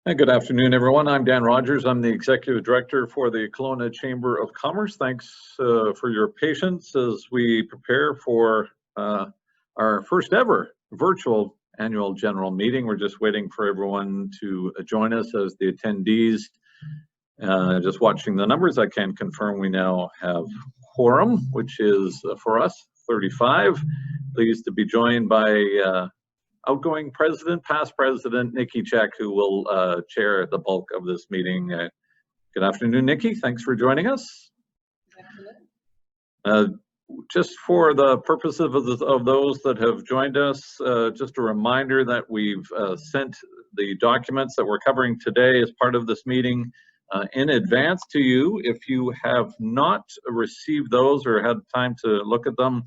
Good afternoon, everyone. I'm Dan Rogers. I'm the Executive Director for the Kelowna Chamber of Commerce. Thanks for your patience as we prepare for our first ever virtual annual general meeting. We're just waiting for everyone to join us as the attendees. Just watching the numbers, I can confirm we now have quorum, which is for us 35. Pleased to be joined by outgoing president, past president Nikki Csek, who will chair the bulk of this meeting. Good afternoon, Nikki. Thanks for joining us. Just for the purpose of those that have joined us, just a reminder that we've sent the documents that we're covering today as part of this meeting in advance to you. If you have not received those or had time to look at them,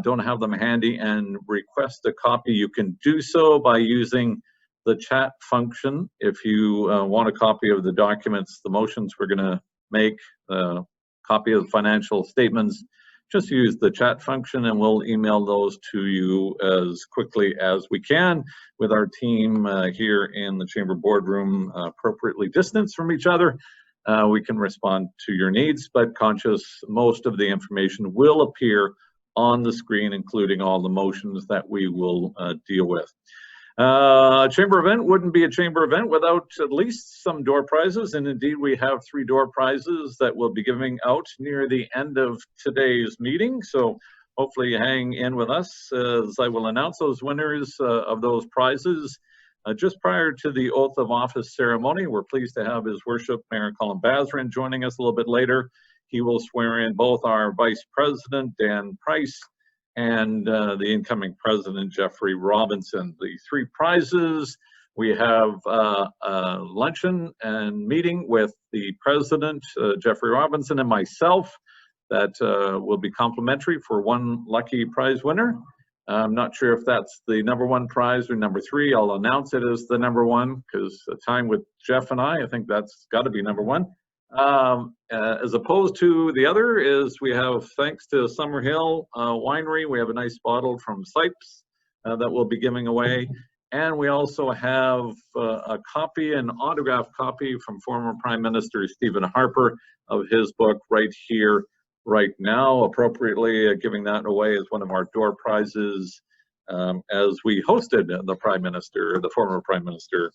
don't have them handy and request a copy, you can do so by using the chat function. If you want a copy of the documents, the motions we're going to make, a copy of the financial statements, just use the chat function and we'll email those to you as quickly as we can with our team here in the Chamber boardroom, appropriately distanced from each other. We can respond to your needs, but conscious most of the information will appear on the screen, including all the motions that we will deal with. A chamber event wouldn't be a chamber event without at least some door prizes, and indeed we have 3 door prizes that we'll be giving out near the end of today's meeting. So hopefully you hang in with us as I will announce those winners of those prizes. Just prior to the oath of office ceremony, we're pleased to have His Worship Mayor Colin Basran joining us a little bit later. He will swear in both our Vice President, Dan Price, and the incoming President, Jeffrey Robinson. The 3 prizes, we have a luncheon and meeting with the President, Jeffrey Robinson, and myself that will be complimentary for 1 lucky prize winner. I'm not sure if that's the #1 prize or #3. I'll announce it as the #1 because the time with Jeff and I think that's got to be #1. As opposed to the other is we have, thanks to Summerhill Winery, we have a nice bottle from Sipes that we'll be giving away. And we also have a copy, an autographed copy from former Prime Minister Stephen Harper of his book Right Here, Right Now, appropriately giving that away as one of our door prizes as we hosted the Prime Minister, the former Prime Minister,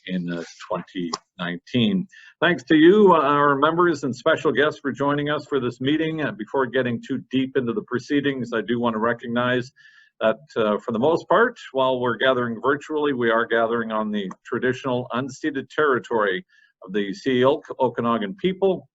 in 2019. Thanks to you, our members and special guests, for joining us for this meeting. Before getting too deep into the proceedings, I do want to recognize that for the most part, while we're gathering virtually, we are gathering on the traditional unceded territory of the Siksika Okanagan people.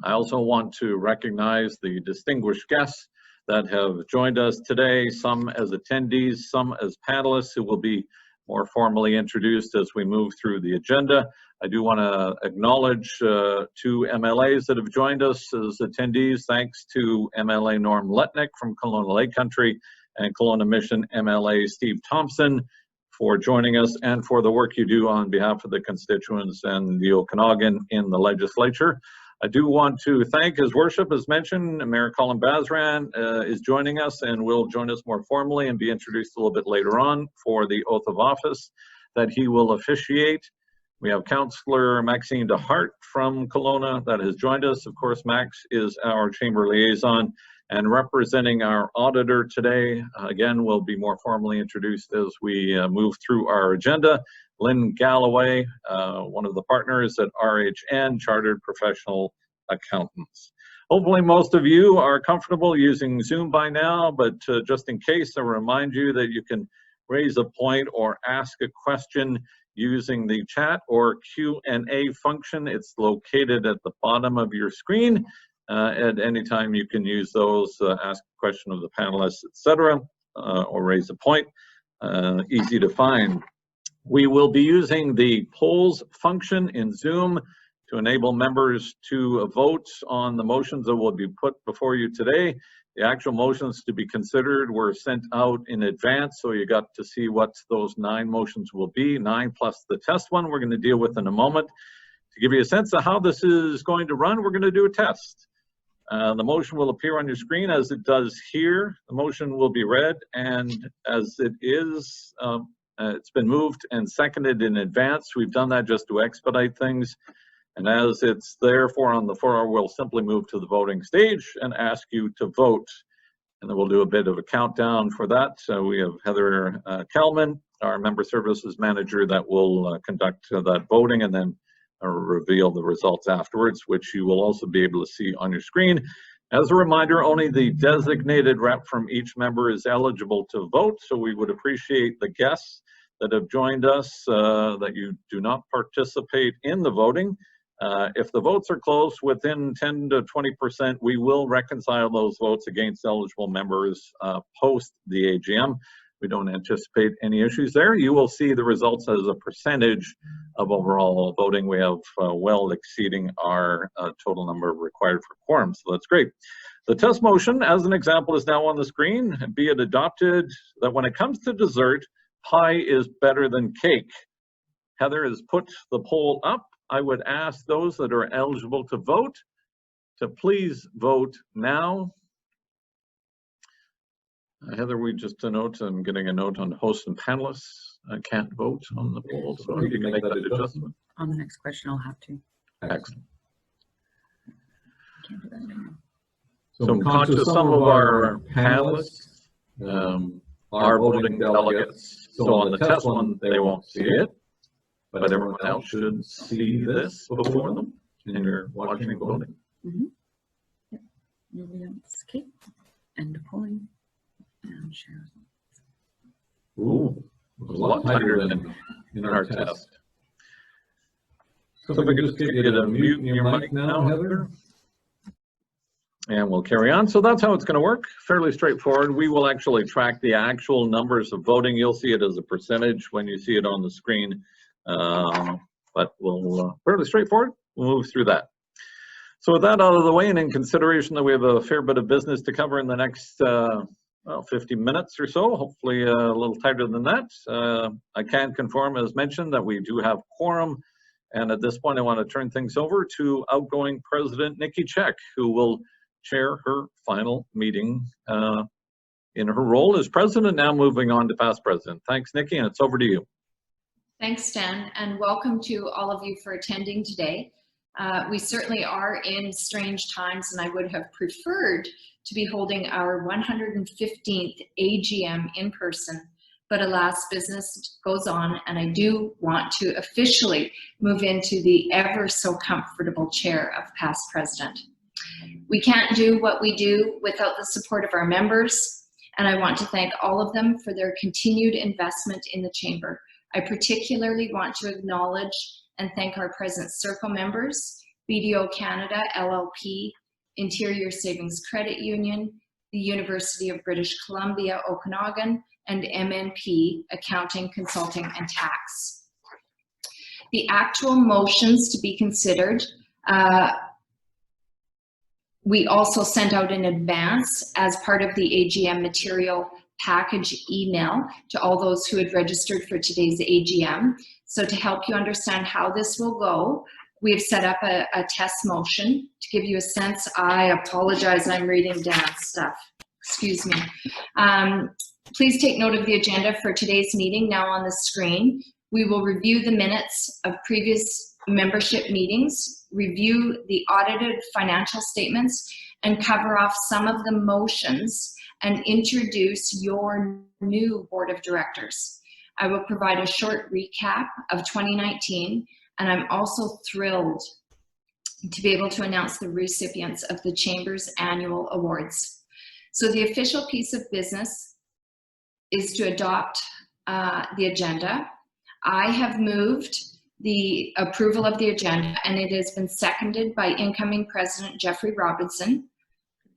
I also want to recognize the distinguished guests that have joined us today, some as attendees, some as panelists who will be more formally introduced as we move through the agenda. I do want to acknowledge 2 MLAs that have joined us as attendees. Thanks to MLA Norm Letnick from Kelowna Lake Country and Kelowna Mission MLA Steve Thompson for joining us and for the work you do on behalf of the constituents and the Okanagan in the legislature. I do want to thank His Worship, as mentioned, Mayor Colin Basran is joining us and will join us more formally and be introduced a little bit later on for the oath of office that he will officiate. We have Councillor Maxine DeHart from Kelowna that has joined us. Of course, Max is our chamber liaison, and representing our auditor today, again, will be more formally introduced as we move through our agenda. Lynn Galloway, one of the partners at RHN, Chartered Professional Accountants. Hopefully most of you are comfortable using Zoom by now, but just in case, I remind you that you can raise a point or ask a question using the chat or Q&A function. It's located at the bottom of your screen. At any time you can use those, ask a question of the panelists, etc., or raise a point. Easy to find. We will be using the polls function in Zoom to enable members to vote on the motions that will be put before you today. The actual motions to be considered were sent out in advance, so you got to see what those 9 motions will be, 9 plus the test one we're going to deal with in a moment. To give you a sense of how this is going to run, we're going to do a test. The motion will appear on your screen as it does here. The motion will be read, and as it is It's been moved and seconded in advance. We've done that just to expedite things. And as it's therefore on the floor, we'll simply move to the voting stage and ask you to vote. And then we'll do a bit of a countdown for that. So we have Heather Kelman, our member services manager, that will conduct that voting and then reveal the results afterwards, which you will also be able to see on your screen. As a reminder, only the designated rep from each member is eligible to vote. So we would appreciate the guests that have joined us that you do not participate in the voting. If the votes are close within 10 to 20%, we will reconcile those votes against eligible members post the AGM. We don't anticipate any issues there. You will see the results as a percentage of overall voting. We have well exceeding our total number required for quorum, so that's great. The test motion, as an example, is now on the screen. Be it adopted that when it comes to dessert, pie is better than cake. Heather has put the poll up. I would ask those that are eligible to vote to please vote now. Heather, we just a note, I'm getting a note on hosts and panelists. I can't vote on the poll, so you can make that adjustment. On the next question, I'll have to. Excellent. I can't do that anymore. So I'm conscious some of our panelists are voting delegates. So on the test one, they won't see it, but everyone else should see this before them and you're watching voting. Mm-hmm. Yep. Nobody else. Okay. End of polling. And share. Ooh, it was a lot tighter than in our test. So if I could just get you to mute your mic now, Heather. And we'll carry on. So that's how it's going to work. Fairly straightforward. We will actually track the actual numbers of voting. You'll see it as a percentage when you see it on the screen. But we'll fairly straightforward. We'll move through that. So with that out of the way, and in consideration that we have a fair bit of business to cover in the next well, 50 minutes or so, hopefully a little tighter than that. I can confirm, as mentioned, that we do have quorum. And at this point, I want to turn things over to outgoing President Nikki Csek, who will chair her final meeting in her role as president, now moving on to past president. Thanks, Nikki, and it's over to you. Thanks, Stan, and welcome to all of you for attending today. We certainly are in strange times, and I would have preferred to be holding our 115th AGM in person, but alas, business goes on, and I do want to officially move into the ever so comfortable chair of past president. We can't do what we do without the support of our members, and I want to thank all of them for their continued investment in the chamber. I particularly want to acknowledge and thank our present circle members, BDO Canada, LLP, Interior Savings Credit Union, the University of British Columbia, Okanagan, and MNP, Accounting, Consulting, and Tax. The actual motions to be considered, we also sent out in advance as part of the AGM material package email to all those who had registered for today's AGM. So to help you understand how this will go, we've set up a test motion to give you a sense. I apologize, I'm reading down stuff. Excuse me. Please take note of the agenda for today's meeting now on the screen. We will review the minutes of previous membership meetings, review the audited financial statements, and cover off some of the motions and introduce your new board of directors. I will provide a short recap of 2019, and I'm also thrilled to be able to announce the recipients of the Chamber's annual awards. So the official piece of business is to adopt the agenda. I have moved the approval of the agenda, and it has been seconded by incoming President Jeffrey Robinson.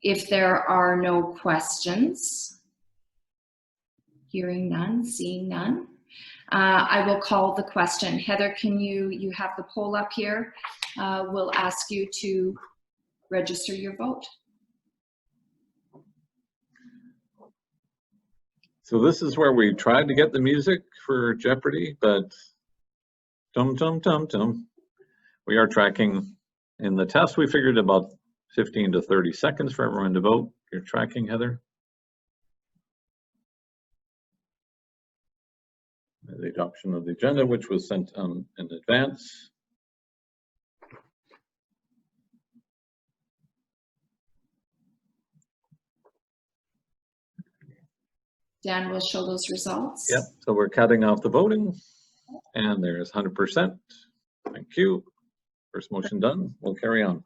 If there are no questions, hearing none, seeing none, I will call the question. Heather, can you have the poll up here? We'll ask you to register your vote. So this is where we tried to get the music for Jeopardy, but dum dum dum dum. We are tracking in the test. We figured about 15 to 30 seconds for everyone to vote. You're tracking, Heather? The adoption of the agenda, which was sent in advance. Dan will show those results. Yep, so we're cutting off the voting, and there's 100%. Thank you. First motion done. We'll carry on.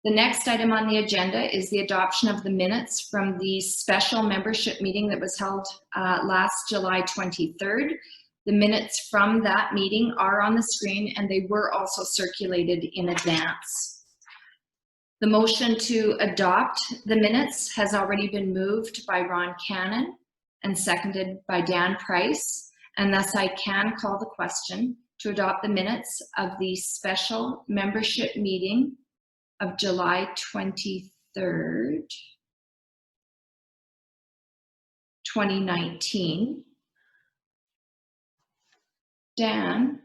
The next item on the agenda is the adoption of the minutes from the special membership meeting that was held last July 23rd. The minutes from that meeting are on the screen, and they were also circulated in advance. The motion to adopt the minutes has already been moved by Ron Cannan and seconded by Dan Price, and thus I can call the question to adopt the minutes of the special membership meeting of July 23rd, 2019. Dan?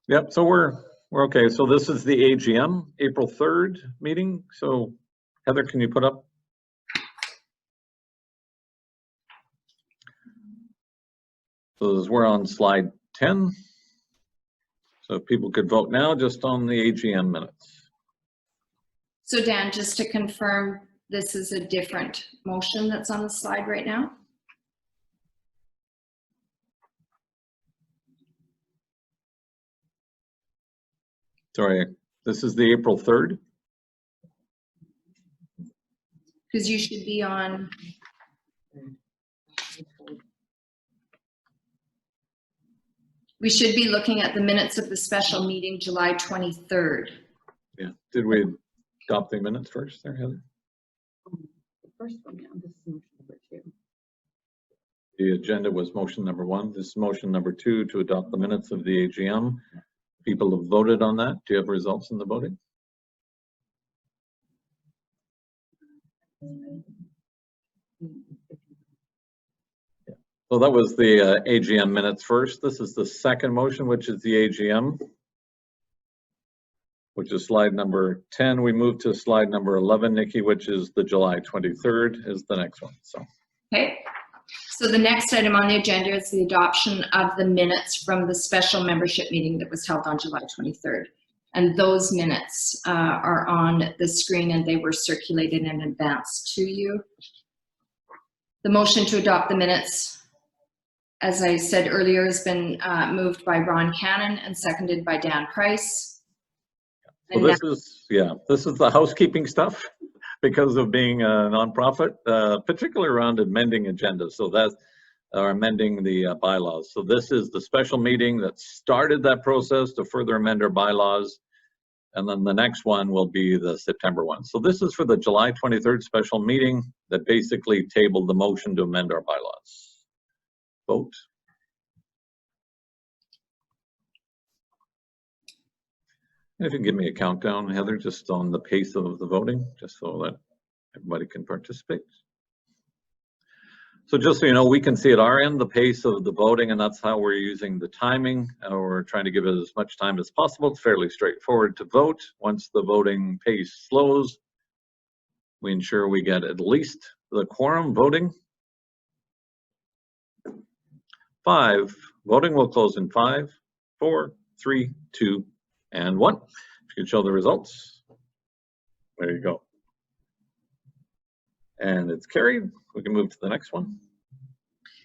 Yep, so we're okay. So this is the AGM, April 3rd meeting. So Heather, can you put up? So we're on slide 10. So if people could vote now just on the AGM minutes. So Dan, just to confirm, this is a different motion that's on the slide right now? Sorry, this is the April 3rd. Because you should be on. We should be looking at the minutes of the special meeting, July 23rd. Yeah, did we adopt the minutes first there, Heather? The first one, yeah, this is motion number 2. The agenda was motion number 1. This is motion number 2 to adopt the minutes of the AGM. People have voted on that. Do you have results in the voting? Yeah. So that was the AGM minutes first. This is the second motion, which is the AGM, which is slide number 10. We move to slide number 11, Nikki, which is the July 23rd is the next one. So. Okay. So the next item on the agenda is the adoption of the minutes from the special membership meeting that was held on July 23rd. And those minutes are on the screen, and they were circulated in advance to you. The motion to adopt the minutes, as I said earlier, has been moved by Ron Cannan and seconded by Dan Price. So this is, yeah, this is the housekeeping stuff. Because of being a nonprofit, particularly around amending agendas. So that's amending the bylaws. So this is the special meeting that started that process to further amend our bylaws. And then the next one will be the September one. So this is for the July 23rd special meeting that basically tabled the motion to amend our bylaws. Vote. And if you can give me a countdown, Heather, just on the pace of the voting, just so that everybody can participate. So just so you know, we can see at our end the pace of the voting, and that's how we're using the timing. We're trying to give it as much time as possible. It's fairly straightforward to vote. Once the voting pace slows, we ensure we get at least the quorum voting. 5. Voting will close in 5, 4, 3, 2, and 1. If you can show the results. There you go. And it's carried. We can move to the next one.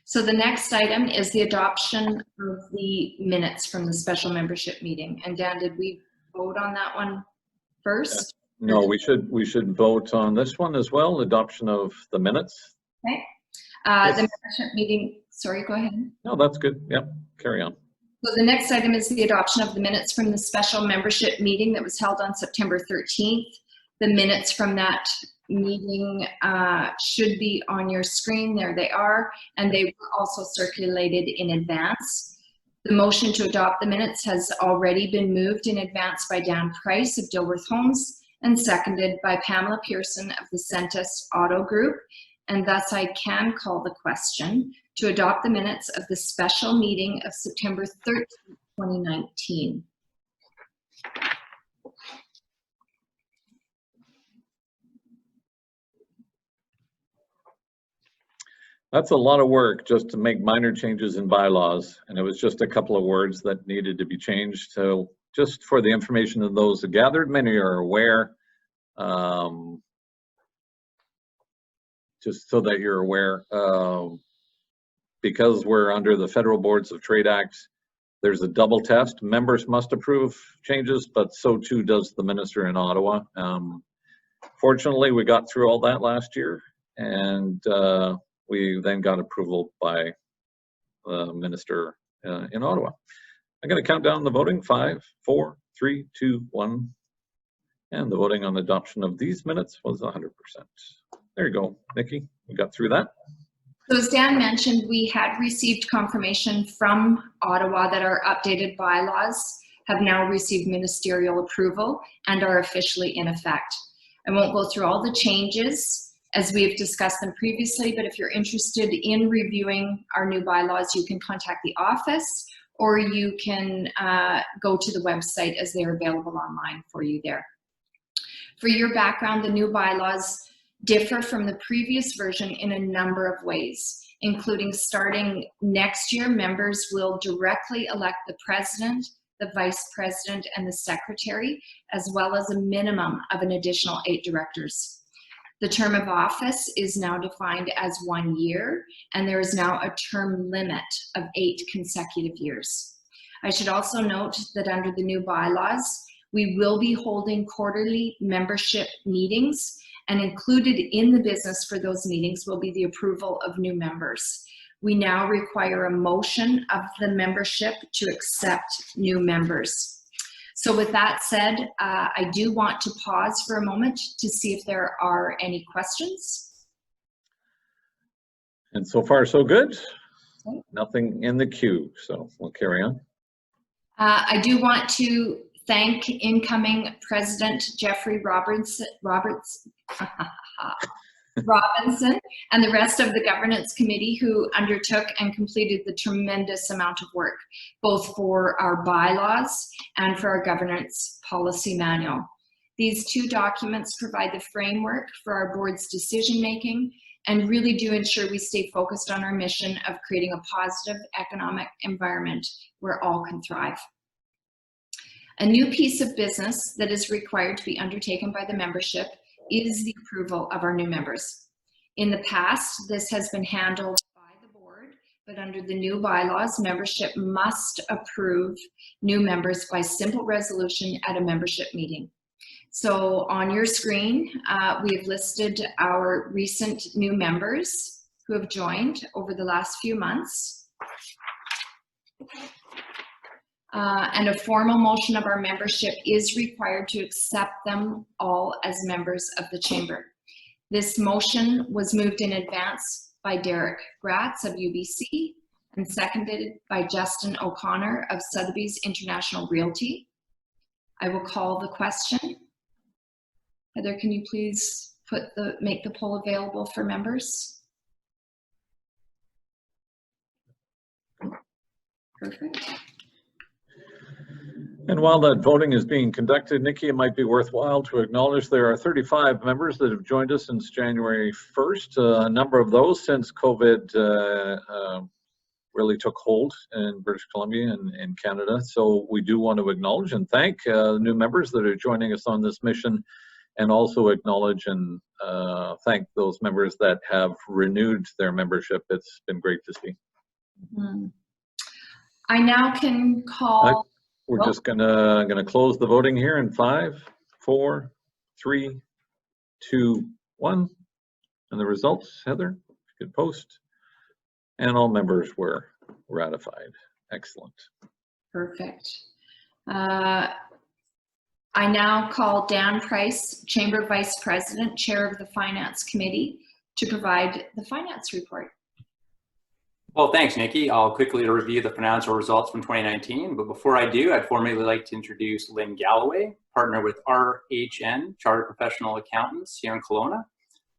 So the next item is the adoption of the minutes from the special membership meeting. And Dan, did we vote on that one first? No, we should vote on this one as well, adoption of the minutes. Okay. Yes. The membership meeting, sorry, go ahead. No, that's good. Yep, carry on. So the next item is the adoption of the minutes from the special membership meeting that was held on September 13th. The minutes from that meeting should be on your screen. There they are, and they were also circulated in advance. The motion to adopt the minutes has already been moved in advance by Dan Price of Dilworth Homes and seconded by Pamela Pearson of the Centus Auto Group. And thus I can call the question to adopt the minutes of the special meeting of September 13th, 2019. That's a lot of work just to make minor changes in bylaws, and it was just a couple of words that needed to be changed. So just for the information of those that gathered, many are aware, just so that you're aware, because we're under the Federal Boards of Trade Act, there's a double test. Members must approve changes, but so too does the minister in Ottawa. Fortunately, we got through all that last year, and we then got approval by the minister in Ottawa. I'm going to count down the voting. 5, 4, 3, 2, 1. And the voting on the adoption of these minutes was 100%. There you go, Nikki. We got through that. So as Dan mentioned, we had received confirmation from Ottawa that our updated bylaws have now received ministerial approval and are officially in effect. I won't go through all the changes as we've discussed them previously, but if you're interested in reviewing our new bylaws, you can contact the office or you can go to the website as they're available online for you there. For your background, the new bylaws differ from the previous version in a number of ways, including starting next year, members will directly elect the president, the vice president, and the secretary, as well as a minimum of an additional 8 directors. The term of office is now defined as 1 year, and there is now a term limit of 8 consecutive years. I should also note that under the new bylaws, we will be holding quarterly membership meetings, and included in the business for those meetings will be the approval of new members. We now require a motion of the membership to accept new members. So with that said, I do want to pause for a moment to see if there are any questions. And so far, so good. Okay. Nothing in the queue, so we'll carry on. I do want to thank incoming President Jeffrey Robinson and the rest of the governance committee who undertook and completed the tremendous amount of work, both for our bylaws and for our governance policy manual. These 2 documents provide the framework for our board's decision making and really do ensure we stay focused on our mission of creating a positive economic environment where all can thrive. A new piece of business that is required to be undertaken by the membership is the approval of our new members. In the past, this has been handled by the board, but under the new bylaws, membership must approve new members by simple resolution at a membership meeting. So on your screen, we have listed our recent new members who have joined over the last few months. And a formal motion of our membership is required to accept them all as members of the chamber. This motion was moved in advance by Derek Gratz of UBC and seconded by Justin O'Connor of Sotheby's International Realty. I will call the question. Heather, can you please make the poll available for members? Perfect. And while that voting is being conducted, Nikki, it might be worthwhile to acknowledge there are 35 members that have joined us since January 1st. A number of those since COVID really took hold in British Columbia and in Canada. So we do want to acknowledge and thank new members that are joining us on this mission, and also acknowledge and thank those members that have renewed their membership. It's been great to see. Mm-hmm. I now can call. We're just gonna close the voting here in 5, 4, 3, 2, 1, and the results, Heather, if you could post. And all members were ratified. Excellent. Perfect. I now call Dan Price, Chamber Vice President, Chair of the Finance Committee, to provide the finance report. Well, thanks, Nikki. I'll quickly review the financial results from 2019, but before I do, I'd formally like to introduce Lynn Galloway, partner with RHN, Chartered Professional Accountants here in Kelowna,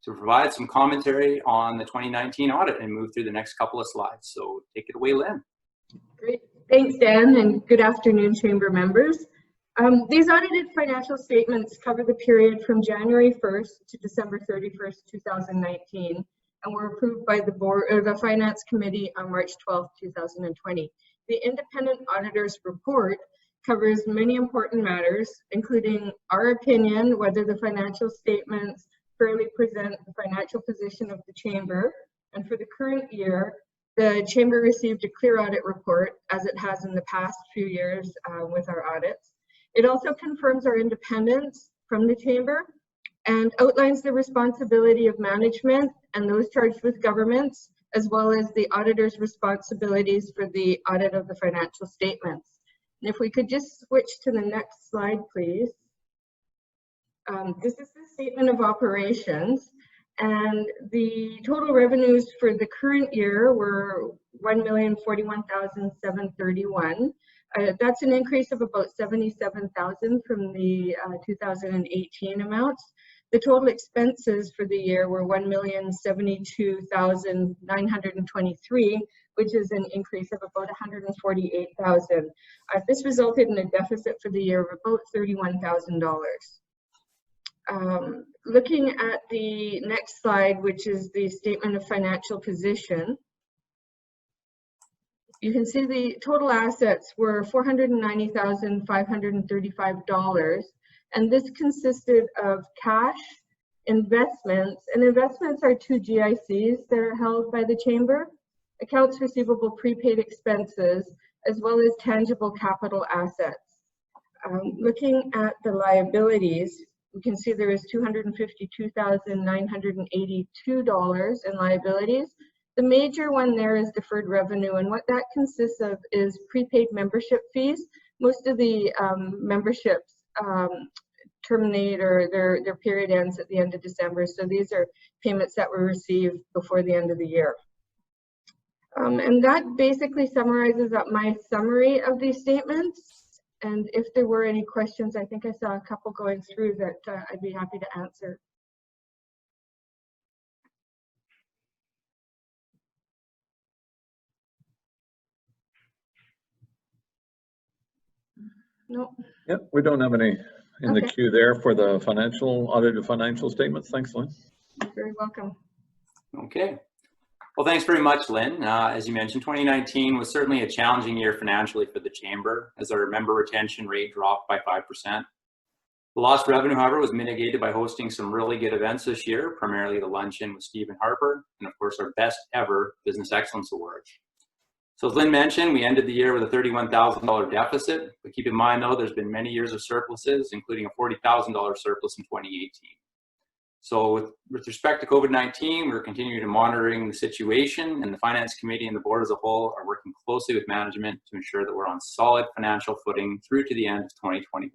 to provide some commentary on the 2019 audit and move through the next couple of slides. So take it away, Lynn. Great. Thanks, Dan, and good afternoon, Chamber members. These audited financial statements cover the period from January 1st to December 31st, 2019, and were approved by the board or the Finance Committee on March 12, 2020. The independent auditor's report covers many important matters, including our opinion whether the financial statements fairly present the financial position of the Chamber. And for the current year, the Chamber received a clear audit report, as it has in the past few years with our audits. It also confirms our independence from the Chamber and outlines the responsibility of management and those charged with governments, as well as the auditor's responsibilities for the audit of the financial statements. And if we could just switch to the next slide, please. This is the statement of operations, and the total revenues for the current year were $1,041,731. That's an increase of about $77,000 from the 2018 amounts. The total expenses for the year were $1,072,923, which is an increase of about $148,000. This resulted in a deficit for the year of about $31,000. Looking at the next slide, which is the statement of financial position, you can see the total assets were $490,535, and this consisted of cash, investments, and investments are 2 GICs that are held by the Chamber, accounts receivable, prepaid expenses, as well as tangible capital assets. Looking at the liabilities, we can see there is $252,982 in liabilities. The major one there is deferred revenue, and what that consists of is prepaid membership fees. Most of the memberships terminate, or their period ends at the end of December, so these are payments that were received before the end of the year. And that basically summarizes up my summary of these statements. And if there were any questions, I think I saw a couple going through that I'd be happy to answer. Nope. Yep, we don't have any in the queue there for the audited financial statements. Thanks, Lynn. You're very welcome. Okay. Well, thanks very much, Lynn. As you mentioned, 2019 was certainly a challenging year financially for the Chamber, as our member retention rate dropped by 5%. The lost revenue, however, was mitigated by hosting some really good events this year, primarily the luncheon with Stephen Harper, and of course our best ever Business Excellence Award. So as Lynn mentioned, we ended the year with a $31,000 deficit, but keep in mind though, there's been many years of surpluses, including a $40,000 surplus in 2018. So with respect to COVID-19, we're continuing to monitoring the situation, and the Finance Committee and the Board as a whole are working closely with management to ensure that we're on solid financial footing through to the end of 2021.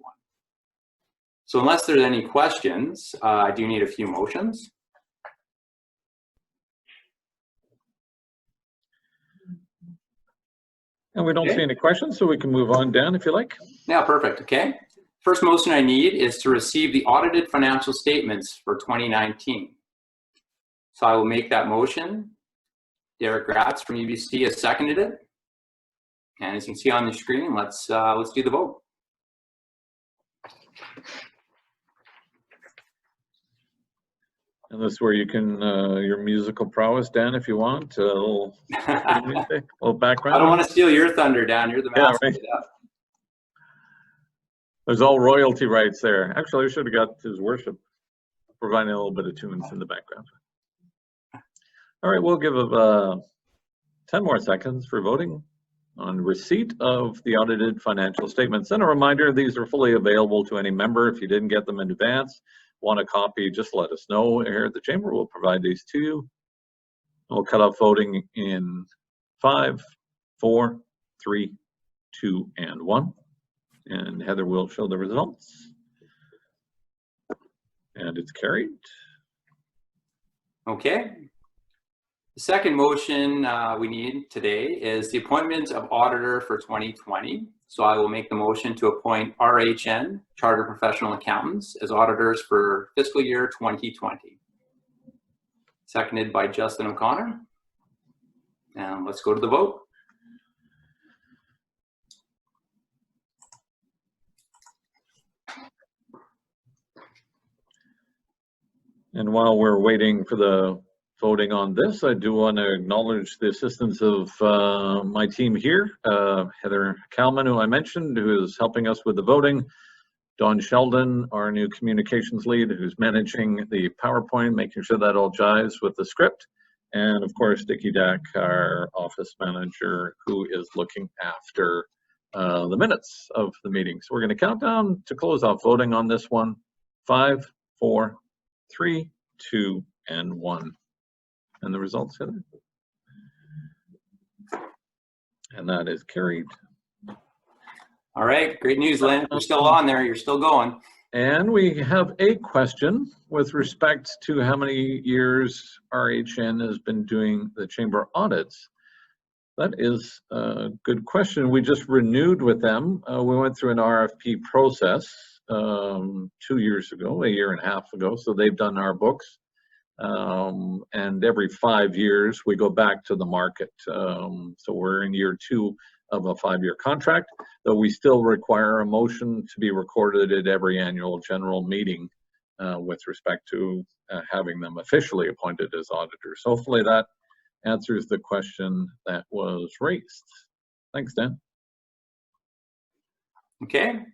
So unless there's any questions, I do need a few motions. And we don't see any questions, so we can move on, Dan, if you like. Yeah, perfect. Okay. First motion I need is to receive the audited financial statements for 2019. So I will make that motion. Derek Gratz from UBC has seconded it. And as you can see on the screen, let's do the vote. And this is where you can, your musical prowess, Dan, if you want. A little background. I don't want to steal your thunder, Dan. You're the master of that. There's all royalty rights there. Actually, I should have got His Worship providing a little bit of tunes in the background. All right, we'll give 10 more seconds for voting on receipt of the audited financial statements. And a reminder, these are fully available to any member. If you didn't get them in advance, want a copy, just let us know. Here at the Chamber, we'll provide these to you. We'll cut off voting in 5, 4, 3, 2, and 1. And Heather will show the results. And it's carried. Okay. The second motion we need today is the appointment of auditor for 2020. So I will make the motion to appoint RHN, Chartered Professional Accountants, as auditors for fiscal year 2020. Seconded by Justin O'Connor. And let's go to the vote. And while we're waiting for the voting on this, I do want to acknowledge the assistance of my team here, Heather Kalman, who I mentioned, who is helping us with the voting, Don Sheldon, our new communications lead, who's managing the PowerPoint, making sure that all jives with the script, and of course, Nikki Csek, our office manager, who is looking after the minutes of the meeting. So we're going to count down to close off voting on this one. 5, 4, 3, 2, and 1. And the results, Heather? And that is carried. All right, great news, Lynn. You're still on there. You're still going. And we have a question with respect to how many years RHN has been doing the chamber audits. That is a good question. We just renewed with them. We went through an RFP process 2 years ago, a year and a half ago. So they've done our books. And every 5 years we go back to the market. So we're in year 2 of a 5-year contract, though we still require a motion to be recorded at every annual general meeting with respect to having them officially appointed as auditors. Hopefully that answers the question that was raised. Thanks, Dan. Okay.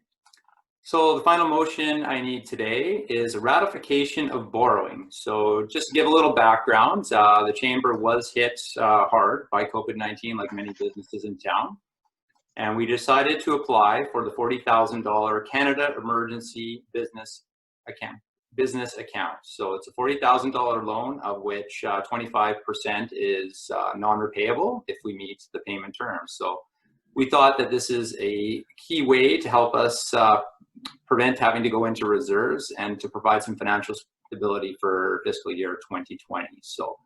So the final motion I need today is a ratification of borrowing. So just to give a little background, the chamber was hit hard by COVID-19, like many businesses in town. And we decided to apply for the $40,000 Canada Emergency Business Account. So it's a $40,000 loan, of which 25% is non-repayable if we meet the payment terms. So we thought that this is a key way to help us prevent having to go into reserves and to provide some financial stability for fiscal year 2020. So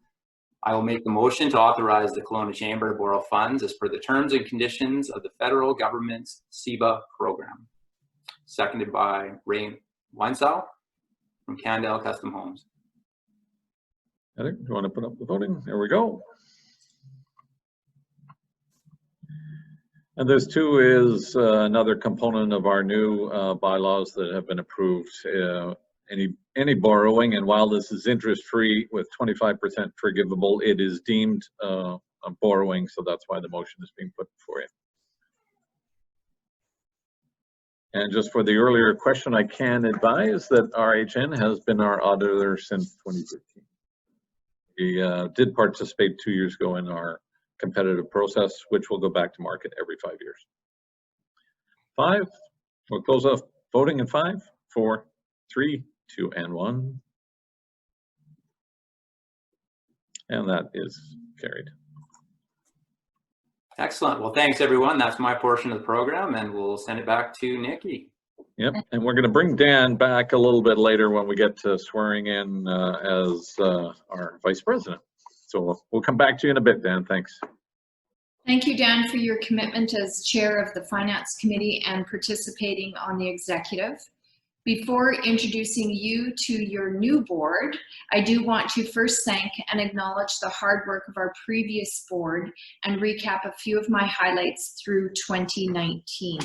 I will make the motion to authorize the Kelowna Chamber to borrow funds as per the terms and conditions of the federal government's CEBA program. Seconded by Ray Weinsaw from Cannan Custom Homes. Heather, do you want to put up the voting? There we go. And this too is another component of our new bylaws that have been approved. Any borrowing, and while this is interest-free with 25% forgivable, it is deemed a borrowing, so that's why the motion is being put before you. And just for the earlier question, I can advise that RHN has been our auditor since 2013. We did participate 2 years ago in our competitive process, which will go back to market every 5 years. 5, we'll close off voting in 5, 4, 3, 2, and 1. And that is carried. Excellent. Well, thanks everyone. That's my portion of the program, and we'll send it back to Nikki. Yep, and we're going to bring Dan back a little bit later when we get to swearing in as our vice president. So we'll come back to you in a bit, Dan. Thanks. Thank you, Dan, for your commitment as chair of the Finance Committee and participating on the executive. Before introducing you to your new board, I do want to first thank and acknowledge the hard work of our previous board and recap a few of my highlights through 2019.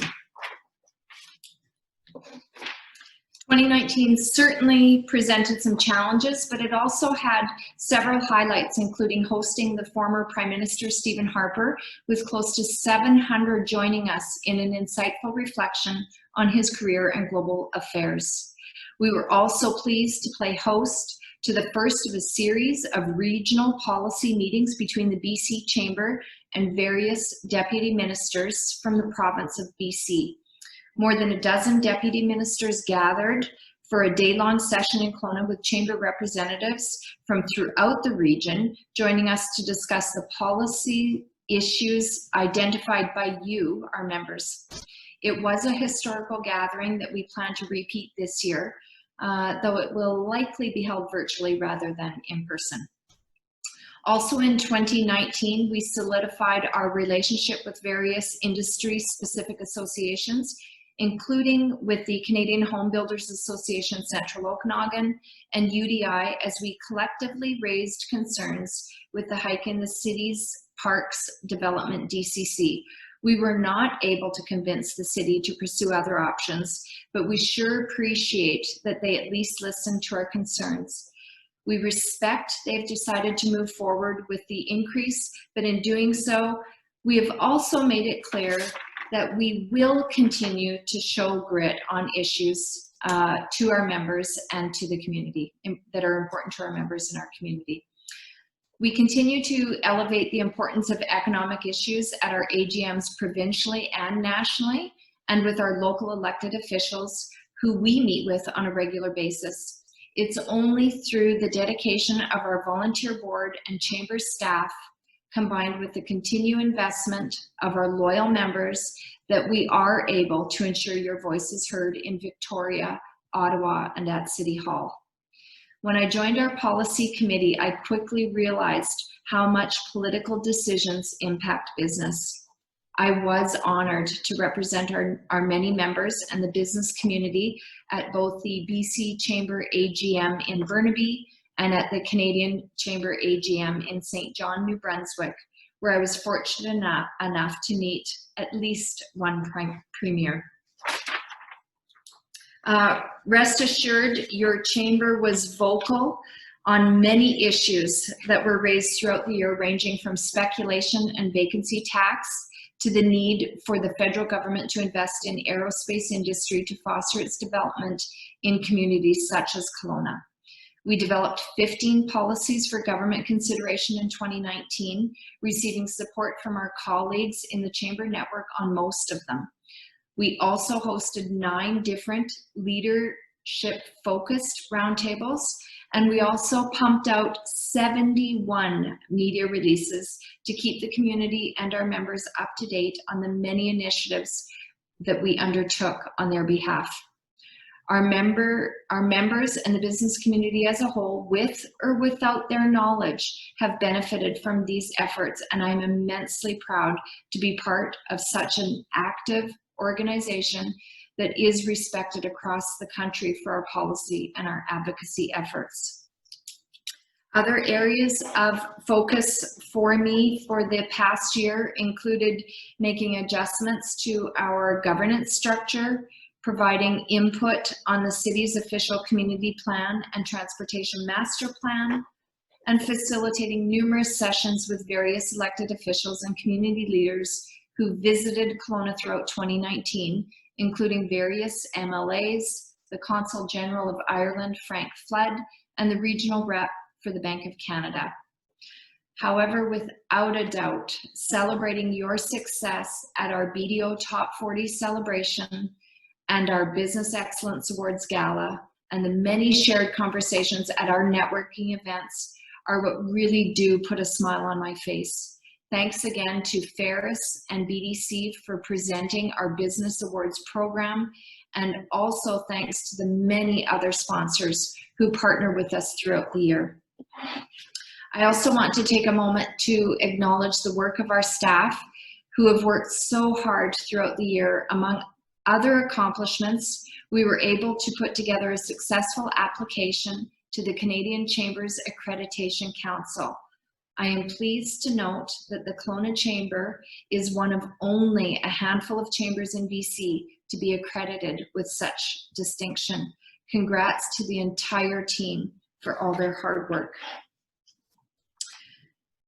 2019 certainly presented some challenges, but it also had several highlights, including hosting the former Prime Minister Stephen Harper, with close to 700 joining us in an insightful reflection on his career and global affairs. We were also pleased to play host to the first of a series of regional policy meetings between the BC Chamber and various deputy ministers from the province of BC. More than a dozen deputy ministers gathered for a day-long session in Kelowna with chamber representatives from throughout the region, joining us to discuss the policy issues identified by you, our members. It was a historical gathering that we plan to repeat this year, though it will likely be held virtually rather than in person. Also in 2019, we solidified our relationship with various industry-specific associations, including with the Canadian Home Builders Association Central Okanagan and UDI, as we collectively raised concerns with the hike in the city's parks development DCC. We were not able to convince the city to pursue other options, but we sure appreciate that they at least listened to our concerns. We respect they've decided to move forward with the increase, but in doing so, we have also made it clear that we will continue to show grit on issues to our members and to the community that are important to our members in our community. We continue to elevate the importance of economic issues at our AGMs provincially and nationally, and with our local elected officials who we meet with on a regular basis. It's only through the dedication of our volunteer board and chamber staff, combined with the continued investment of our loyal members, that we are able to ensure your voice is heard in Victoria, Ottawa, and at City Hall. When I joined our policy committee, I quickly realized how much political decisions impact business. I was honored to represent our many members and the business community at both the BC Chamber AGM in Burnaby and at the Canadian Chamber AGM in St. John, New Brunswick, where I was fortunate enough to meet at least one premier. Rest assured, your chamber was vocal on many issues that were raised throughout the year, ranging from speculation and vacancy tax to the need for the federal government to invest in aerospace industry to foster its development in communities such as Kelowna. We developed 15 policies for government consideration in 2019, receiving support from our colleagues in the chamber network on most of them. We also hosted 9 different leadership-focused roundtables, and we also pumped out 71 media releases to keep the community and our members up to date on the many initiatives that we undertook on their behalf. Our members and the business community as a whole, with or without their knowledge, have benefited from these efforts, and I'm immensely proud to be part of such an active organization that is respected across the country for our policy and our advocacy efforts. Other areas of focus for me for the past year included making adjustments to our governance structure, providing input on the city's official community plan and transportation master plan, and facilitating numerous sessions with various elected officials and community leaders who visited Kelowna throughout 2019, including various MLAs, the Consul General of Ireland, Frank Flood, and the regional rep for the Bank of Canada. However, without a doubt, celebrating your success at our BDO Top 40 celebration and our Business Excellence Awards Gala and the many shared conversations at our networking events are what really do put a smile on my face. Thanks again to Ferris and BDC for presenting our Business Awards program, and also thanks to the many other sponsors who partner with us throughout the year. I also want to take a moment to acknowledge the work of our staff who have worked so hard throughout the year. Among other accomplishments, we were able to put together a successful application to the Canadian Chambers Accreditation Council. I am pleased to note that the Kelowna Chamber is one of only a handful of chambers in BC to be accredited with such distinction. Congrats to the entire team for all their hard work.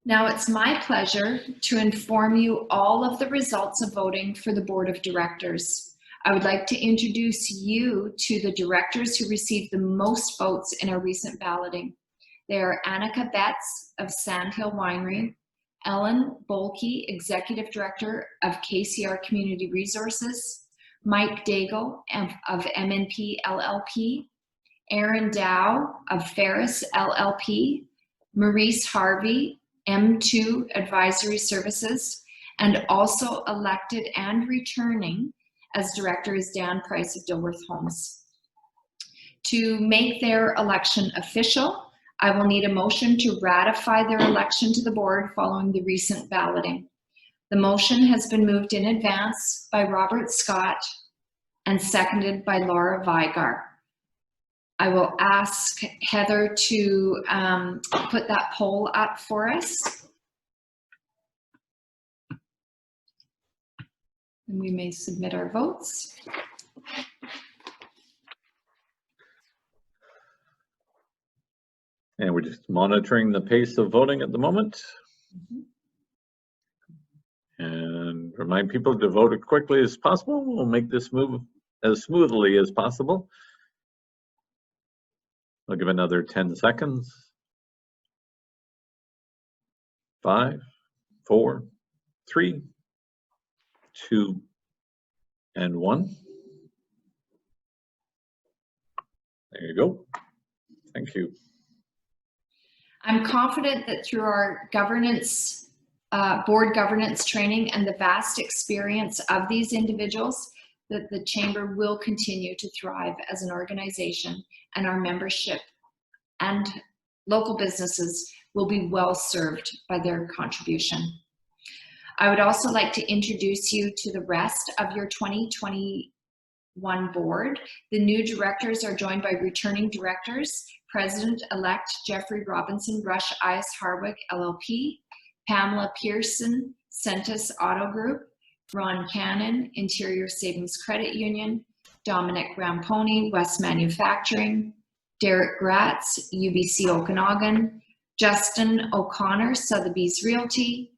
Now it's my pleasure to inform you all of the results of voting for the Board of Directors. I would like to introduce you to the directors who received the most votes in our recent balloting. They are Annika of Sandhill Winery, Ellen Boelcke, Executive Director of KCR Community Resources, Mike Daigle of MNP LLP, Aaron Dow of Ferris LLP, Maryse Harvey, M2 Advisory Services, and also elected and returning as director is Dan Price of Dilworth Homes. To make their election official, I will need a motion to ratify their election to the board following the recent balloting. The motion has been moved in advance by Robert Scott and seconded by Laura Vigar. I will ask Heather to put that poll up for us. And we may submit our votes. And we're just monitoring the pace of voting at the moment. And remind people to vote as quickly as possible. We'll make this move as smoothly as possible. I'll give another 10 seconds. 5, 4, 3, 2, and 1. There you go. Thank you. I'm confident that through our governance, board governance training and the vast experience of these individuals, that the Chamber will continue to thrive as an organization, and our membership and local businesses will be well served by their contribution. I would also like to introduce you to the rest of your 2021 board. The new directors are joined by returning directors, President-elect Jeffrey Robinson, Rush Ice Harwick LLP, Pamela Pearson, Centus Auto Group, Ron Cannan, Interior Savings Credit Union, Dominic Ramponi, West Manufacturing, Derek Gratz, UBC Okanagan, Justin O'Connor, Sotheby's Realty,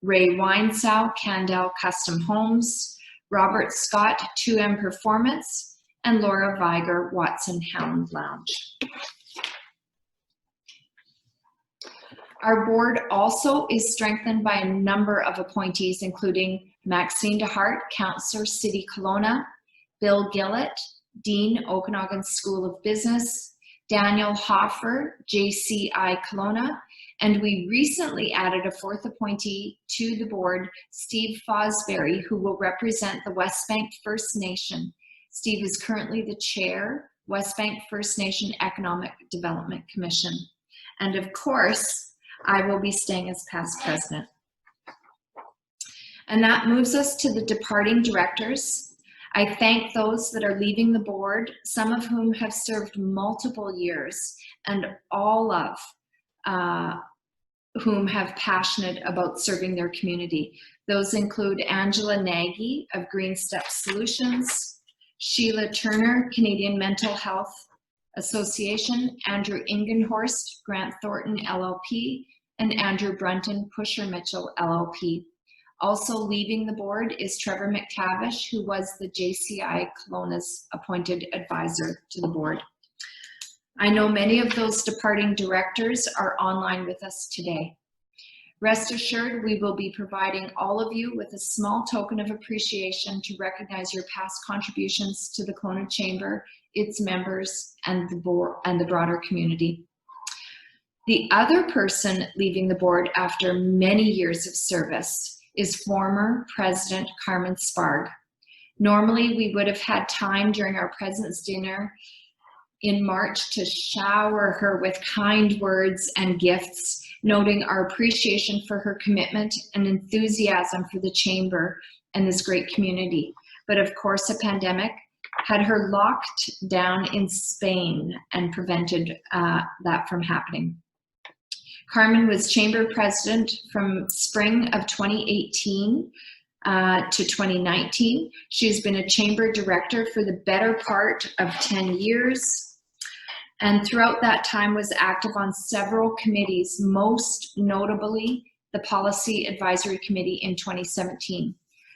Ray Winesow, Candell Custom Homes, Robert Scott, 2M Performance, and Laura Viger, Watson Hound Lounge. Our board also is strengthened by a number of appointees, including Maxine DeHart, Councillor, City Kelowna, Bill Gillett, Dean, Okanagan School of Business, Daniel Hoffer, JCI Kelowna, and we recently added a fourth appointee to the board, Steve Fosbury, who will represent the Westbank First Nation. Steve is currently the chair, Westbank First Nation Economic Development Commission. And of course, I will be staying as past president. And that moves us to the departing directors. I thank those that are leaving the board, some of whom have served multiple years, and all of whom have passionate about serving their community. Those include Angela Nagy of Green Step Solutions, Sheila Turner, Canadian Mental Health Association, Andrew Ingenhorst, Grant Thornton LLP, and Andrew Brunton, Pusher Mitchell LLP. Also leaving the board is Trevor McTavish, who was the JCI Kelowna's appointed advisor to the board. I know many of those departing directors are online with us today. Rest assured, we will be providing all of you with a small token of appreciation to recognize your past contributions to the Kelowna Chamber, its members, and the board and the broader community. The other person leaving the board after many years of service is former President Carmen Sparg. Normally, we would have had time during our President's Dinner in March to shower her with kind words and gifts, noting our appreciation for her commitment and enthusiasm for the Chamber and this great community. But of course, a pandemic had her locked down in Spain and prevented that from happening. Carmen was Chamber President from spring of 2018 to 2019. She's been a Chamber Director for the better part of 10 years. And throughout that time was active on several committees, most notably the Policy Advisory Committee in 2017.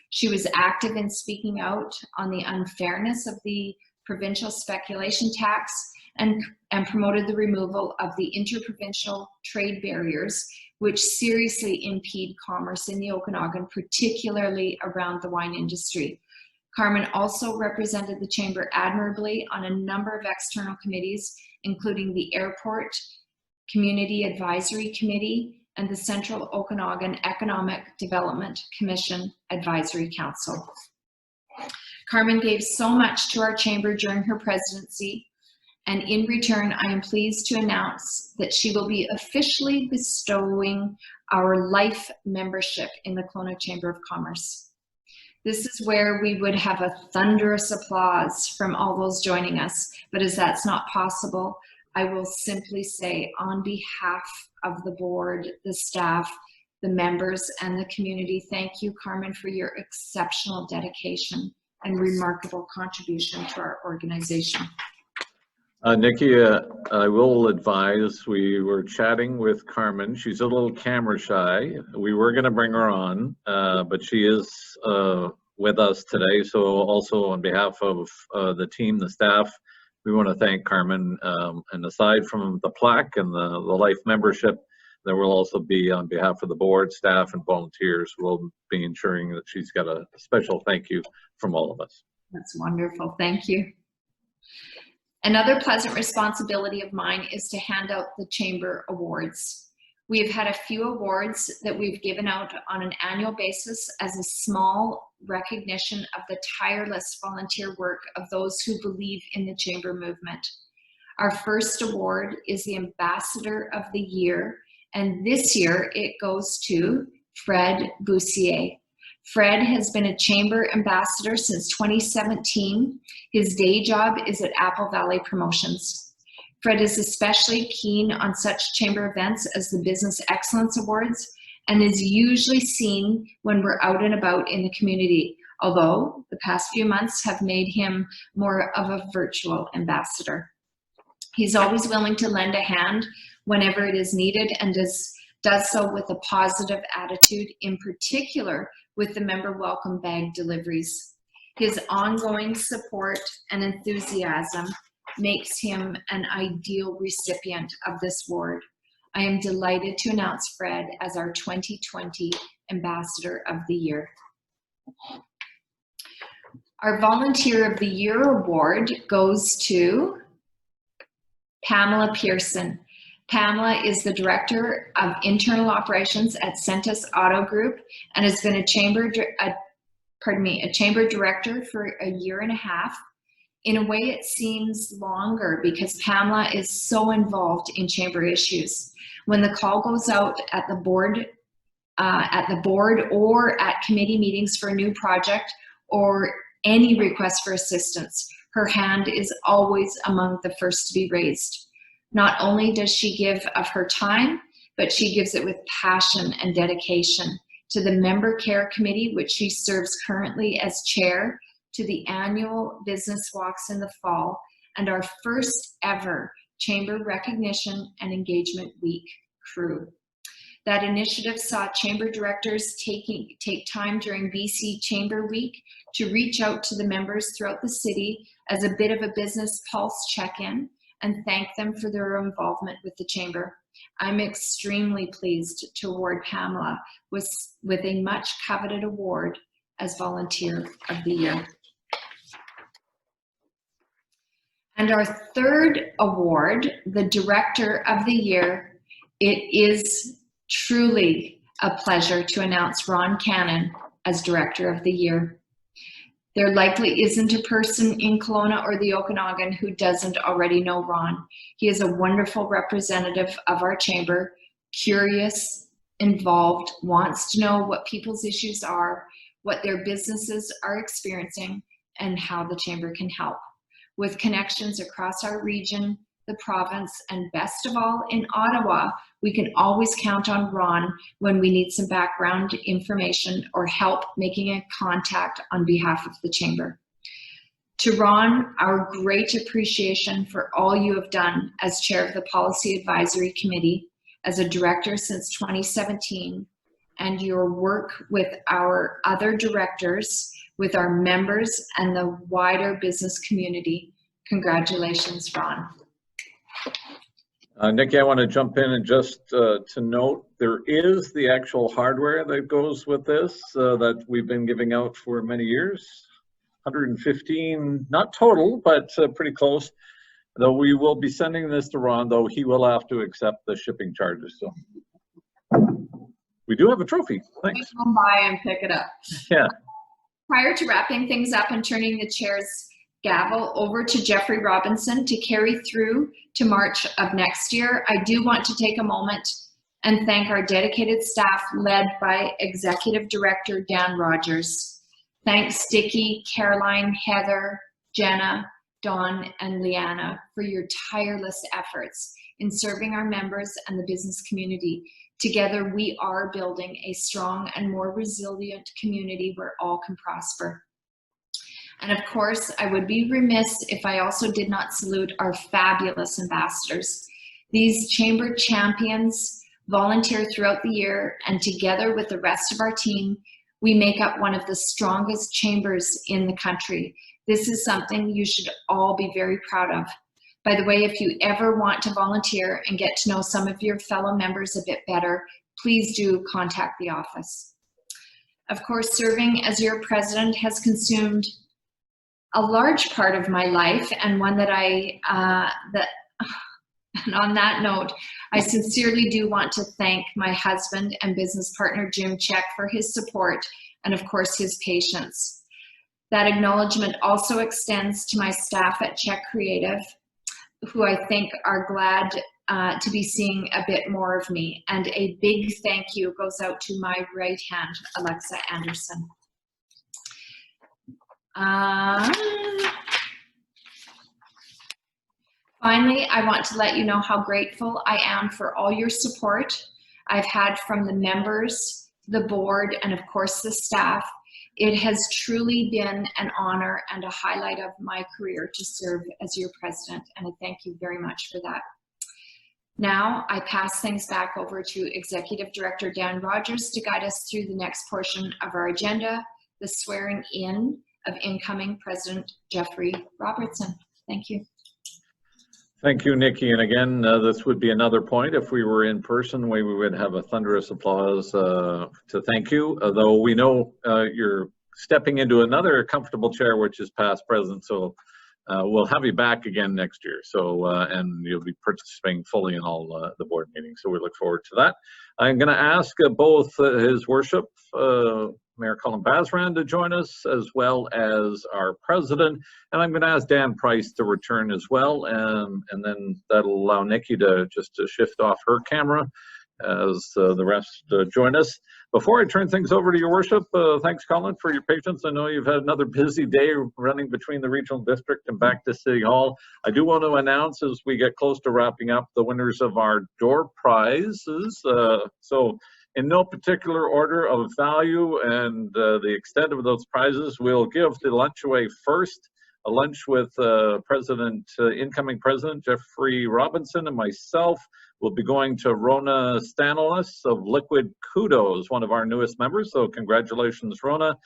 She was active in speaking out on the unfairness of the provincial speculation tax and promoted the removal of the interprovincial trade barriers, which seriously impede commerce in the Okanagan, particularly around the wine industry. Carmen also represented the Chamber admirably on a number of external committees, including the Airport Community Advisory Committee and the Central Okanagan Economic Development Commission Advisory Council. Carmen gave so much to our Chamber during her presidency, and in return, I am pleased to announce that she will be officially bestowing our life membership in the Kelowna Chamber of Commerce. This is where we would have a thunderous applause from all those joining us, but as that's not possible, I will simply say on behalf of the board, the staff, the members, and the community, thank you, Carmen, for your exceptional dedication and remarkable contribution to our organization. Nikki, I will advise, we were chatting with Carmen. She's a little camera shy. We were going to bring her on, but she is with us today. So also on behalf of the team, the staff, we want to thank Carmen. And aside from the plaque and the life membership, there will also be, on behalf of the board, staff, and volunteers, we'll be ensuring that she's got a special thank you from all of us. That's wonderful. Thank you. Another pleasant responsibility of mine is to hand out the Chamber Awards. We've had a few awards that we've given out on an annual basis as a small recognition of the tireless volunteer work of those who believe in the Chamber movement. Our first award is the Ambassador of the Year, and this year it goes to Fred Bourcier. Fred has been a Chamber Ambassador since 2017. His day job is at Apple Valley Promotions. Fred is especially keen on such Chamber events as the Business Excellence Awards and is usually seen when we're out and about in the community, although the past few months have made him more of a virtual ambassador. He's always willing to lend a hand whenever it is needed and does so with a positive attitude, in particular with the member welcome bag deliveries. His ongoing support and enthusiasm makes him an ideal recipient of this award. I am delighted to announce Fred as our 2020 Ambassador of the Year. Our Volunteer of the Year award goes to Pamela Pearson. Pamela is the Director of Internal Operations at Centus Auto Group and has been a Chamber Director for a year and a half. In a way, it seems longer because Pamela is so involved in Chamber issues. When the call goes out at the board or at committee meetings for a new project or any request for assistance, her hand is always among the first to be raised. Not only does she give of her time, but she gives it with passion and dedication to the Member Care Committee, which she serves currently as chair, to the annual business walks in the fall, and our first ever Chamber Recognition and Engagement Week crew. That initiative saw Chamber directors take time during BC Chamber Week to reach out to the members throughout the city as a bit of a business pulse check-in and thank them for their involvement with the Chamber. I'm extremely pleased to award Pamela with a much coveted award as Volunteer of the Year. And our third award, the Director of the Year, it is truly a pleasure to announce Ron Cannan as Director of the Year. There likely isn't a person in Kelowna or the Okanagan who doesn't already know Ron. He is a wonderful representative of our Chamber, curious, involved, wants to know what people's issues are, what their businesses are experiencing, and how the Chamber can help. With connections across our region, the province, and best of all in Ottawa, we can always count on Ron when we need some background information or help making a contact on behalf of the Chamber. To Ron, our great appreciation for all you have done as chair of the Policy Advisory Committee, as a director since 2017, and your work with our other directors, with our members and the wider business community. Congratulations, Ron. Nikki, I want to jump in and just to note, there is the actual hardware that goes with this that we've been giving out for many years. 115, not total, but pretty close. Though we will be sending this to Ron, though he will have to accept the shipping charges. So we do have a trophy. Thanks. Come by and pick it up. Yeah. Prior to wrapping things up and turning the chair's gavel over to Jeffrey Robinson to carry through to March of next year, I do want to take a moment and thank our dedicated staff led by Executive Director Dan Rogers. Thanks Dickie, Caroline, Heather, Jenna, Dawn, and Leanna for your tireless efforts in serving our members and the business community. Together, we are building a strong and more resilient community where all can prosper. And of course, I would be remiss if I also did not salute our fabulous ambassadors. These chamber champions volunteer throughout the year, and together with the rest of our team, we make up one of the strongest chambers in the country. This is something you should all be very proud of. By the way, if you ever want to volunteer and get to know some of your fellow members a bit better, please do contact the office. Of course, serving as your president has consumed a large part of my life, and one that and on that note, I sincerely do want to thank my husband and business partner, Jim Csek, for his support and of course his patience. That acknowledgement also extends to my staff at Csek Creative, who I think are glad to be seeing a bit more of me. And a big thank you goes out to my right hand, Alexa Anderson. Finally, I want to let you know how grateful I am for all your support I've had from the members, the board, and of course the staff. It has truly been an honor and a highlight of my career to serve as your president, and I thank you very much for that. Now, I pass things back over to Executive Director Dan Rogers to guide us through the next portion of our agenda, the swearing in of incoming President Jeffrey Robertson. Thank you. Thank you, Nikki. And again, this would be another point. If we were in person, we would have a thunderous applause to thank you. Although we know you're stepping into another comfortable chair, which is past president. So we'll have you back again next year. So, and you'll be participating fully in all the board meetings. So we look forward to that. I'm going to ask both His Worship, Mayor Colin Basran, to join us, as well as our president. And I'm going to ask Dan Price to return as well. And then that'll allow Nikki to just shift off her camera as the rest join us. Before I turn things over to Your Worship, thanks, Colin, for your patience. I know you've had another busy day running between the regional district and back to City Hall. I do want to announce, as we get close to wrapping up, the winners of our door prizes. So in no particular order of value and the extent of those prizes, we'll give the lunch away first. A lunch with incoming President Jeffrey Robinson and myself. We'll be going to Rona Stanolis of Liquid Kudos, one of our newest members. So congratulations, Rona.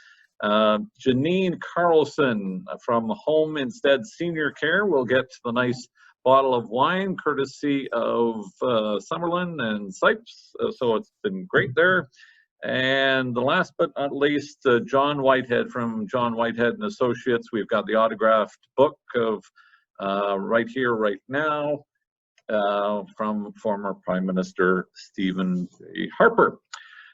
Janine Carlson from Home Instead Senior Care will get the nice bottle of wine courtesy of Summerlin and Sipes. So it's been great there. And the last but not least, John Whitehead from John Whitehead and Associates. We've got the autographed book of Right Here, Right Now from former Prime Minister Stephen J. Harper.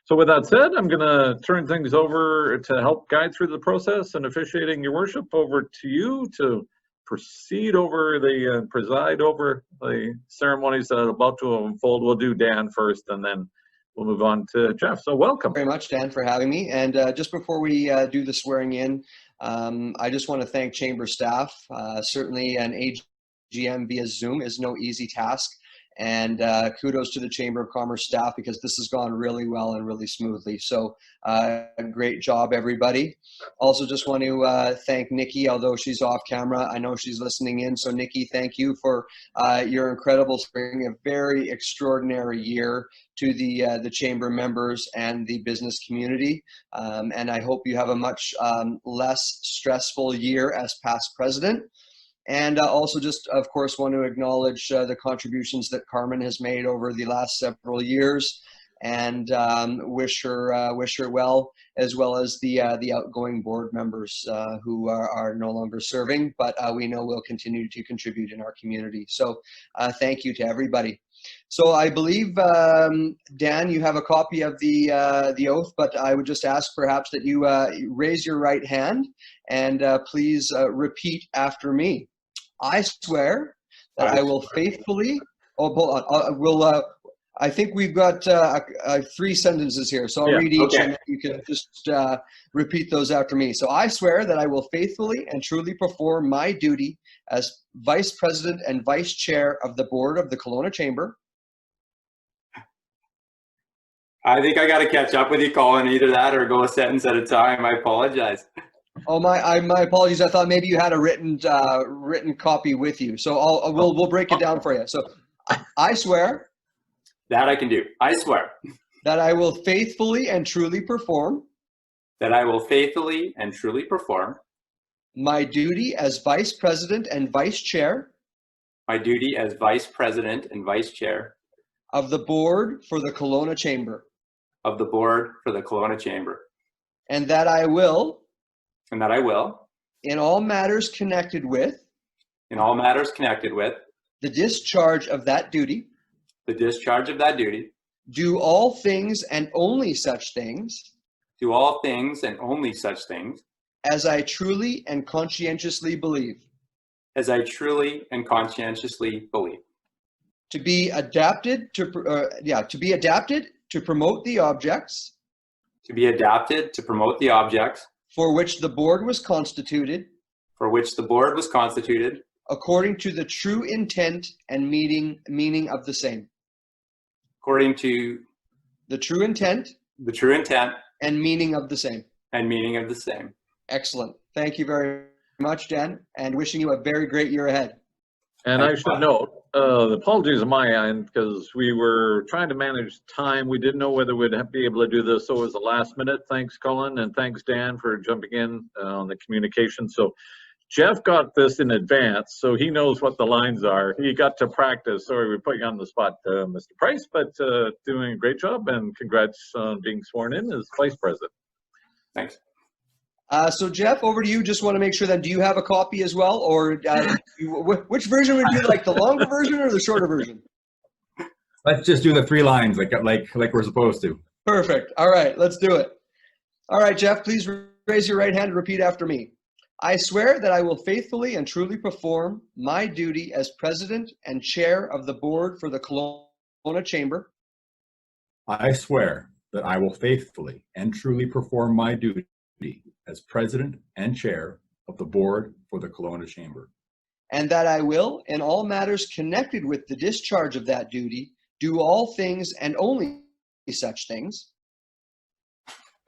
So with that said, I'm going to turn things over to help guide through the process and officiating, Your Worship, over to you to proceed over the, preside over the ceremonies that are about to unfold. We'll do Dan first, and then we'll move on to Jeff. So welcome. Very much, Dan, for having me. And just before we do the swearing in, I just want to thank Chamber staff. Certainly an AGM via Zoom is no easy task. And kudos to the Chamber of Commerce staff, because this has gone really well and really smoothly. So great job, everybody. Also just want to thank Nikki, although she's off camera. I know she's listening in. So Nikki, thank you for your incredible spring, a very extraordinary year to the Chamber members and the business community. And I hope you have a much less stressful year as past president. And also just, of course, want to acknowledge the contributions that Carmen has made over the last several years, and wish her well, as well as the outgoing board members who are no longer serving, but we know will continue to contribute in our community. So thank you to everybody. So I believe, Dan, you have a copy of the oath, but I would just ask perhaps that you raise your right hand and please repeat after me. I swear that I will faithfully, I think we've got 3 sentences here, so I'll read each and you can just repeat those after me. So I swear that I will faithfully and truly perform my duty as Vice President and Vice Chair of the Board of the Kelowna Chamber. I think I got to catch up with you, Colin. Either that or go a sentence at a time. I apologize. Oh, my apologies. I thought maybe you had a written copy with you. So we'll break it down for you. So I swear that I can do. I swear that I will faithfully and truly perform that I will faithfully and truly perform my duty as Vice President and Vice Chair my duty as Vice President and Vice Chair of the Board for the Kelowna Chamber, of the Board for the Kelowna Chamber, and that I will, in all matters connected with the discharge of that duty, do all things and only such things as I truly and conscientiously believe. To be adapted to promote the objects for which the board was constituted according to the true intent and meaning of the same. according to The true intent the true intent and meaning of the same. and meaning of the same. Excellent. Thank you very much, Dan, and wishing you a very great year ahead. And I should note, the apologies on my end, because we were trying to manage time. We didn't know whether we'd be able to do this, so it was the last minute. Thanks, Colin, and thanks, Dan, for jumping in on the communication. So Jeff got this in advance, so he knows what the lines are. He got to practice. Sorry, we put you on the spot, Mr. Price, but doing a great job, and congrats on being sworn in as Vice President. Thanks. So Jeff, over to you. Just want to make sure that, do you have a copy as well, or which version would you like, the longer version or the shorter version? Let's just do the 3 lines like we're supposed to. Perfect. All right, let's do it. All right, Jeff, please raise your right hand and repeat after me. I swear that I will faithfully and truly perform my duty as President and Chair of the Board for the Kelowna Chamber. I swear that I will faithfully and truly perform my duty as President and Chair of the Board for the Kelowna Chamber. And that I will, in all matters connected with the discharge of that duty, do all things and only such things.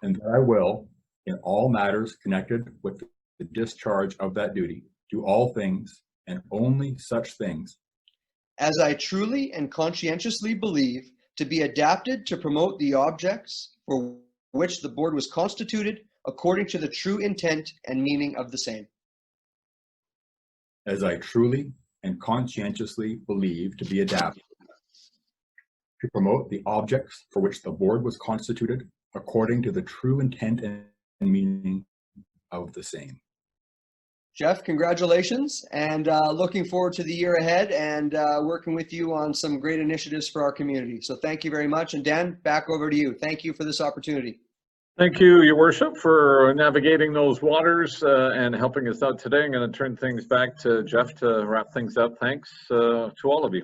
And that I will, in all matters connected with the discharge of that duty, do all things and only such things as I truly and conscientiously believe to be adapted to promote the objects for which the board was constituted according to the true intent and meaning of the same. As I truly and conscientiously believe to be adapted to promote the objects for which the board was constituted according to the true intent and meaning of the same. Jeff, congratulations, and looking forward to the year ahead and working with you on some great initiatives for our community. So thank you very much. And Dan, back over to you. Thank you for this opportunity. Thank you, Your Worship, for navigating those waters and helping us out today. I'm going to turn things back to Jeff to wrap things up. Thanks to all of you.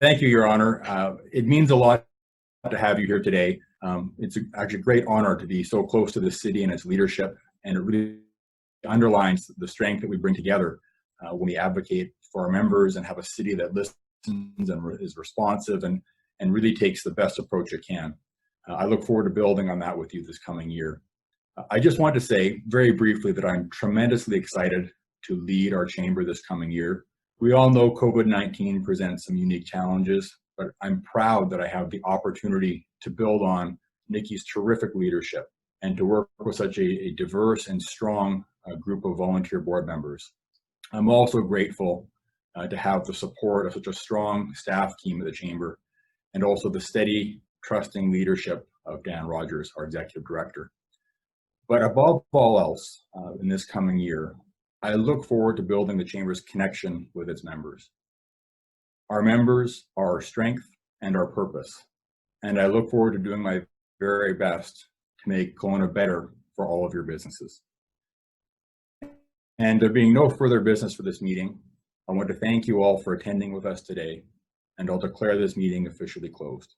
Thank you, Your Honor. It means a lot to have you here today. It's actually a great honor to be so close to the city and its leadership, and it really underlines the strength that we bring together when we advocate for our members and have a city that listens and is responsive and really takes the best approach it can. I look forward to building on that with you this coming year. I just want to say very briefly that I'm tremendously excited to lead our chamber this coming year. We all know COVID-19 presents some unique challenges, but I'm proud that I have the opportunity to build on Nikki's terrific leadership and to work with such a diverse and strong group of volunteer board members. I'm also grateful to have the support of such a strong staff team at the chamber, and also the steady, trusting leadership of Dan Rogers, our executive director. But above all else, in this coming year, I look forward to building the chamber's connection with its members. Our members are our strength and our purpose, and I look forward to doing my very best to make Kelowna better for all of your businesses. And there being no further business for this meeting, I want to thank you all for attending with us today, and I'll declare this meeting officially closed.